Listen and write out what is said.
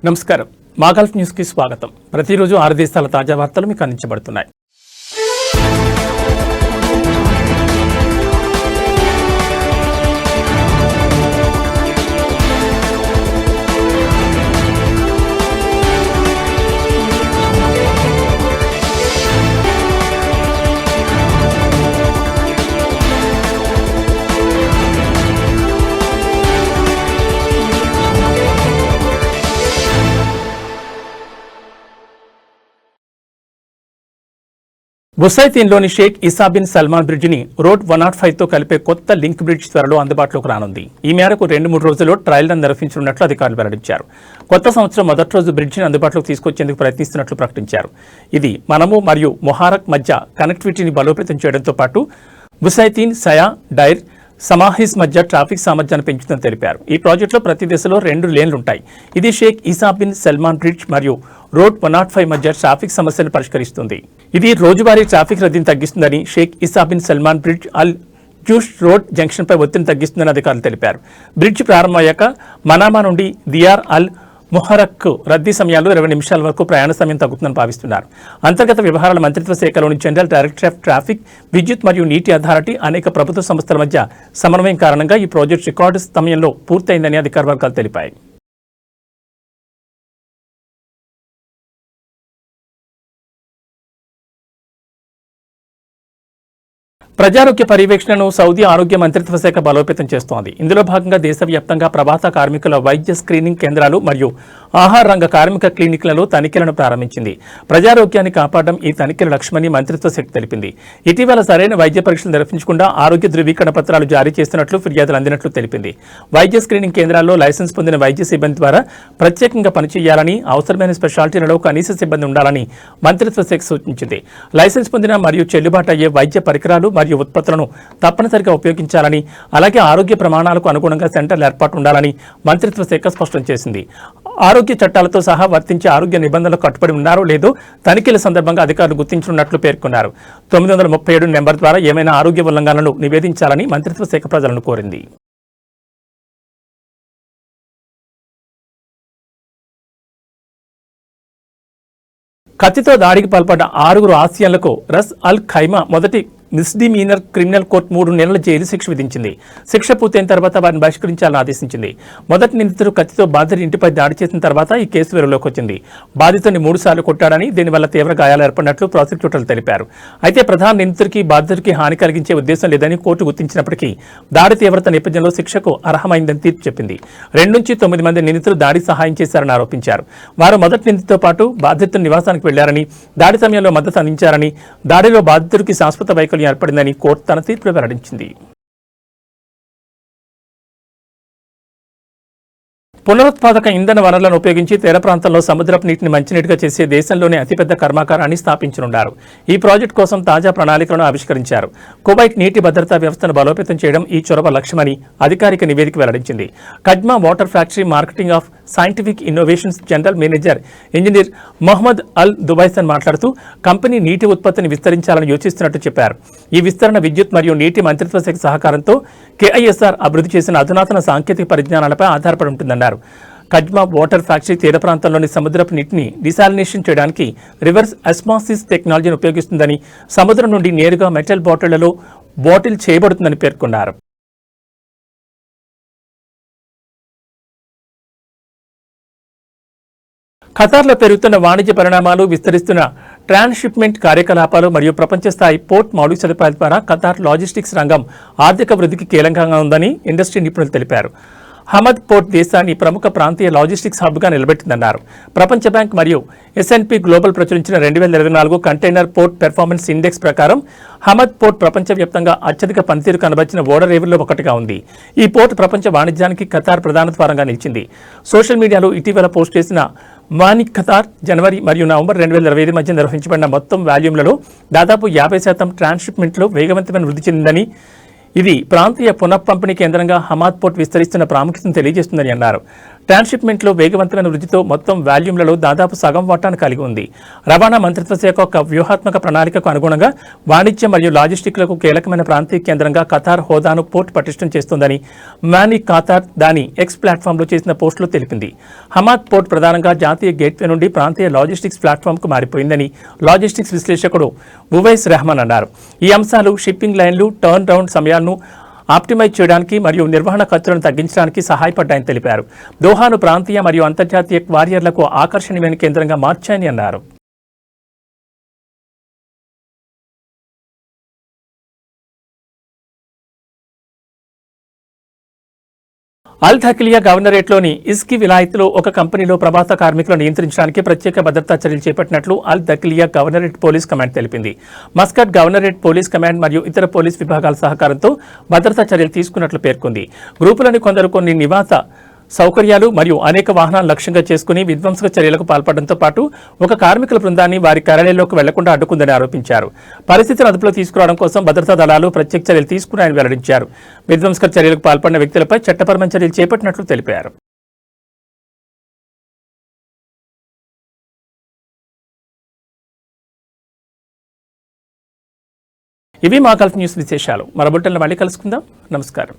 నమస్కారం. మా Gulf news కి స్వాగతం. ప్రతిరోజు 6 దేశాల తాజా వార్తలు మీకు అందించబడుతున్నాయి. బుసైతీన్లోని షేక్ ఇసా బిన్ సల్మాన్ బ్రిడ్జిని రోడ్ 105తో కలిపే కొత్త లింక్ బ్రిడ్జ్ త్వరలో అందుబాటులోకి రానుంది. ఈ మేరకు 2-3 రోజుల్లో ట్రయల్ రన్ నిర్వహించనున్నట్లు అధికారులు వెల్లడించారు. కొత్త సంవత్సరం మొదటి రోజు బ్రిడ్జిని అందుబాటులోకి తీసుకొచ్చేందుకు ప్రయత్నిస్తున్నట్లు ప్రకటించారు. ఇది మనము మరియు మొహారక్ మధ్య కనెక్టివిటీని బలోపేతం చేయడంతో పాటు బుసైతీన్, సయా, డైర్, సమాహిస్ మధ్య ట్రాఫిక్ సామర్థ్యాన్ని పెంచుతుందని తెలిపారు. ఈ ప్రాజెక్టులో ప్రతి దశలో 2 లేన్లుంటాయి. ఇది Sheikh Isa bin Salman bridge మరియు రోడ్ 105 మధ్య ట్రాఫిక్ సమస్యను పరిష్కరిస్తుంది. ఇది రోజువారీ ట్రాఫిక్ రద్దీని తగ్గిస్తుందని, Sheikh Isa bin Salman bridge Al Joosh road జంక్షన్పై ఒత్తిడిని తగ్గిస్తుందని అధికారులు తెలిపారు. బ్రిడ్జ్ ప్రారంభమయ్యాక మనామా నుండి దియార్ అల్ మొహరక్కు రద్దీ సమయాల్లో 20 నిమిషాల వరకు ప్రయాణ సమయం తగ్గుతుందని భావిస్తున్నారు. అంతర్గత వ్యవహారాల మంత్రిత్వ శాఖలోని జనరల్ డైరెక్టర్ ఆఫ్ ట్రాఫిక్, విద్యుత్ మరియు నీటి అథారిటీ, అనేక ప్రభుత్వ సంస్థల మధ్య సమన్వయం కారణంగా ఈ ప్రాజెక్టు రికార్డు సమయంలో పూర్తయిందని అధికార వర్గాలు తెలిపాయి. ప్రజారోగ్య పర్యవేక్షణను సౌదీ ఆరోగ్య మంత్రిత్వ శాఖ బలోపేతం చేస్తోంది. ఇందులో భాగంగా దేశవ్యాప్తంగా ప్రవాస కార్మికుల వైద్య స్క్రీనింగ్ కేంద్రాలు మరియు ఆహార రంగ కార్మిక క్లినిక్లలో తనిఖీలను ప్రారంభించింది. ప్రజారోగ్యాన్ని కాపాడడం ఈ తనిఖీల లక్ష్యమని మంత్రిత్వ శాఖ తెలిపింది. ఇటీవల సరైన వైద్య పరీక్షలు నిర్వహించకుండా ఆరోగ్య ధృవీకరణ పత్రాలు జారీ చేస్తున్నట్లు ఫిర్యాదులు అందినట్లు తెలిపింది. వైద్య స్క్రీనింగ్ కేంద్రాల్లో లైసెన్స్ పొందిన వైద్య సిబ్బంది ద్వారా ప్రత్యేకంగా పనిచేయాలని, అవసరమైన స్పెషాలిటీలలో కనీస సిబ్బంది ఉండాలని మంత్రిత్వ శాఖ సూచించింది. లైసెన్స్ పొందిన మరియు చెల్లుబాటు అయ్యే వైద్య పరికరాలు మరియు ఉత్పత్తులను తప్పనిసరిగా ఉపయోగించాలని, అలాగే ఆరోగ్య ప్రమాణాలకు అనుగుణంగా సెంటర్లు ఏర్పాటు ఉండాలని మంత్రిత్వ శాఖ స్పష్టం చేసింది. ఆరోగ్య చట్టాలతో సహా వర్తించే ఆరోగ్య నిబంధనలకు కట్టుబడి ఉన్నారో లేదో తనిఖీల సందర్భంగా అధికారులు గుర్తించనున్నట్లు పేర్కొన్నారు. 937 నెంబర్ ద్వారా ఏమైనా ఆరోగ్య ఉల్లంఘనలను నివేదించాలని మంత్రిత్వ శాఖ ప్రజలను కోరింది. కత్తితో దాడికి పాల్పడ్డ 6 ఆసియన్లకు రస్ అల్ ఖైమా మొదటి మిస్డిమీనర్ క్రిమినల్ కోర్టు 3 నెలల జైలు శిక్ష విధించింది. శిక్ష పూర్తయిన తర్వాత వారిని బహిష్కరించాలని ఆదేశించింది. మొదటి నిందితుడు కత్తితో బాధితుడి ఇంటిపై దాడి చేసిన తర్వాత ఈ కేసు వెలుగులోకి వచ్చింది. బాధితుడిని 3 సార్లు కొట్టాడని, దీనివల్ల తీవ్ర గాయాలు ఏర్పడినట్లు ప్రాసిక్యూటర్లు తెలిపారు. అయితే ప్రధాన నిందితుడికి బాధితుడికి హాని కలిగించే ఉద్దేశం లేదని కోర్టు గుర్తించినప్పటికీ దాడి తీవ్రత నేపథ్యంలో శిక్షకు అర్హమైందని తీర్పు చెప్పింది. 2 నుంచి 9 మంది నిందితులు దాడికి సహాయం చేశారని ఆరోపించారు. వారు మొదటి నిందితుడితో పాటు బాధితుడి నివాసానికి వెళ్లారని, దాడి సమయంలో మద్దతు అందించారని, దాడిలో బాధితుడికి శాశ్వత వైకల్యం ఏర్పడిందని కోర్టు తన తీర్పులో వెల్లడించింది. పునరుత్పాదక ఇంధన వనరులను ఉపయోగించి తీర ప్రాంతంలో సముద్రపు నీటిని మంచినీటిగా చేసే దేశంలోనే అతిపెద్ద కర్మాగారాన్ని స్థాపించనున్నారు. ఈ ప్రాజెక్టు కోసం తాజా ప్రణాళికలను ఆవిష్కరించారు. కువైట్ నీటి భద్రతా వ్యవస్థను బలోపేతం చేయడం ఈ చొరవ లక్ష్యమని అధికారిక నివేదిక వెల్లడించింది. Kadma water factory marketing of scientific innovations general manager engineer Mohammed Al Dubaisan మాట్లాడుతూ కంపెనీ నీటి ఉత్పత్తిని విస్తరించాలని యోచిస్తున్నట్టు చెప్పారు. ఈ విస్తరణ విద్యుత్ మరియు నీటి మంత్రిత్వ శాఖ సహకారంతో కేఐఎస్ఆర్ అభివృద్ధి చేసిన అధునాతన సాంకేతిక పరిజ్ఞానాలపై ఆధారపడి ఉంటుందన్నారు. కడ్మా వాటర్ ఫ్యాక్టరీ తీర ప్రాంతంలోని సముద్రపు నీటిని డిసాలినేషన్ చేయడానికి రివర్స్ ఆస్మాసిస్ టెక్నాలజీని ఉపయోగిస్తుందని, సముద్రం నుండి నేరుగా మెటల్ బాటిళ్లలో బాటిల్ చేయబడుతుందని పేర్కొన్నారు. ఖతార్లో పెరుగుతున్న వాణిజ్య పరిణామాలు, విస్తరిస్తున్న ట్రాన్స్షిప్మెంట్ కార్యకలాపాలు మరియు ప్రపంచ స్థాయి పోర్ట్ మౌలిక సదుపాయాల ద్వారా ఖతార్ లాజిస్టిక్స్ రంగం ఆర్థిక వృద్ధికి కీలకంగా ఉందని ఇండస్ట్రీ నిపుణులు తెలిపారు. హమద్ పోర్ట్ దేశాన్ని ప్రముఖ ప్రాంతీయ లాజిస్టిక్స్ హబ్గా నిలబెట్టిందన్నారు. ప్రపంచ బ్యాంక్ మరియు S&P గ్లోబల్ ప్రచురించిన 2024 కంటైనర్ పోర్ట్ పెర్ఫార్మెన్స్ ఇండెక్స్ ప్రకారం హమద్ పోర్ట్ ప్రపంచవ్యాప్తంగా అత్యధిక పనితీరు కనబర్చిన ఓడరేవుల్లో ఒకటిగా ఉంది. ఈ పోర్ట్ ప్రపంచ వాణిజ్యానికి ఖతార్ ప్రధాన ద్వారంగా నిలిచింది. సోషల్ మీడియాలో ఇటీవల పోస్ట్ చేసిన మానిక్ ఖతార్ జనవరి మరియు నవంబర్ 2025 మధ్య నిర్వహించబడిన మొత్తం వాల్యూమ్లలో దాదాపు 50% ట్రాన్స్షిప్మెంట్లో వేగవంతమైన వృద్ధి చెందిందని, ఇది ప్రాంతీయ పునఃపంపిణీ కేంద్రంగా హమాద్ పోర్ట్ విస్తరిస్తున్న ప్రాముఖ్యతను తెలియజేస్తుందని అన్నారు. ట్రాన్స్షిప్మెంట్లో వేగవంతమైన వృద్ధితో మొత్తం వాల్యూమ్లలో దాదాపు సగం వాటాను కలిగి ఉంది. రవాణా మంత్రిత్వ శాఖ ఒక వ్యూహాత్మక ప్రణాళికకు అనుగుణంగా వాణిజ్య మరియు లాజిస్టిక్లకు కీలకమైన ప్రాంతీయ కేంద్రంగా ఖతార్ హోదాను పోర్ట్ పటిష్టం చేస్తోందని మానీ ఖతార్ దాని ఎక్స్ ప్లాట్ఫామ్లో చేసిన పోస్టులో తెలిపింది. హమాద్ పోర్ట్ ప్రధానంగా జాతీయ గేట్వే నుండి ప్రాంతీయ లాజిస్టిక్స్ ప్లాట్ఫామ్కు మారిపోయిందని లాజిస్టిక్స్ విశ్లేషకుడు ఉవైస్ రెహమాన్ అన్నారు. ఈ అంశాలు షిప్పింగ్ లైన్లు, టర్న్ రౌండ్ సమయాలను ఆప్టిమైజ్ చేయడానికి మరియు నిర్వహణ ఖర్చులను తగ్గించడానికి సహాయపడ్డాయని తెలిపారు. దోహాను ప్రాంతీయ మరియు అంతర్జాతీయ క్వారియర్లకు ఆకర్షణీయమైన కేంద్రంగా మార్చాయని అన్నారు. అల్ ధకిలియా గవర్నరేట్లోని ఇస్కి విలాయత్లో ఒక కంపెనీలో ప్రవాస కార్మికులను నియంత్రించడానికి ప్రత్యేక భద్రతా చర్యలు చేపట్టినట్లు అల్ ధకిలియా గవర్నరేట్ పోలీస్ కమాండ్ తెలిపింది. మస్కట్ గవర్నరేట్ పోలీస్ కమాండ్ మరియు ఇతర పోలీస్ విభాగాల సహకారంతో భద్రతా చర్యలు తీసుకున్నట్లు పేర్కొంది. గ్రూపులని కొందరు కొన్ని నివాస సౌకర్యాలు మరియు అనేక వాహనాలు లక్ష్యంగా చేసుకుని విధ్వంసక చర్యలకు పాల్పడడంతో పాటు ఒక కార్మికుల బృందాన్ని వారి కార్యాలయంలోకి వెళ్లకుండా అడ్డుకుందని ఆరోపించారు. పరిస్థితిని అదుపులో తీసుకురావడం కోసం భద్రతా దళాలు ప్రత్యేక చర్యలు తీసుకున్నాయని వెల్లడించారు. విధ్వంసక చర్యలకు పాల్పడిన వ్యక్తులపై చట్టపరమైన చర్యలు చేపట్టినట్లు తెలిపారు. ఇవి మా గల్ఫ్ న్యూస్ విశేషాలు. మరో బులెటిన్లో మళ్ళీ కలుసుకుందాం. నమస్కారం.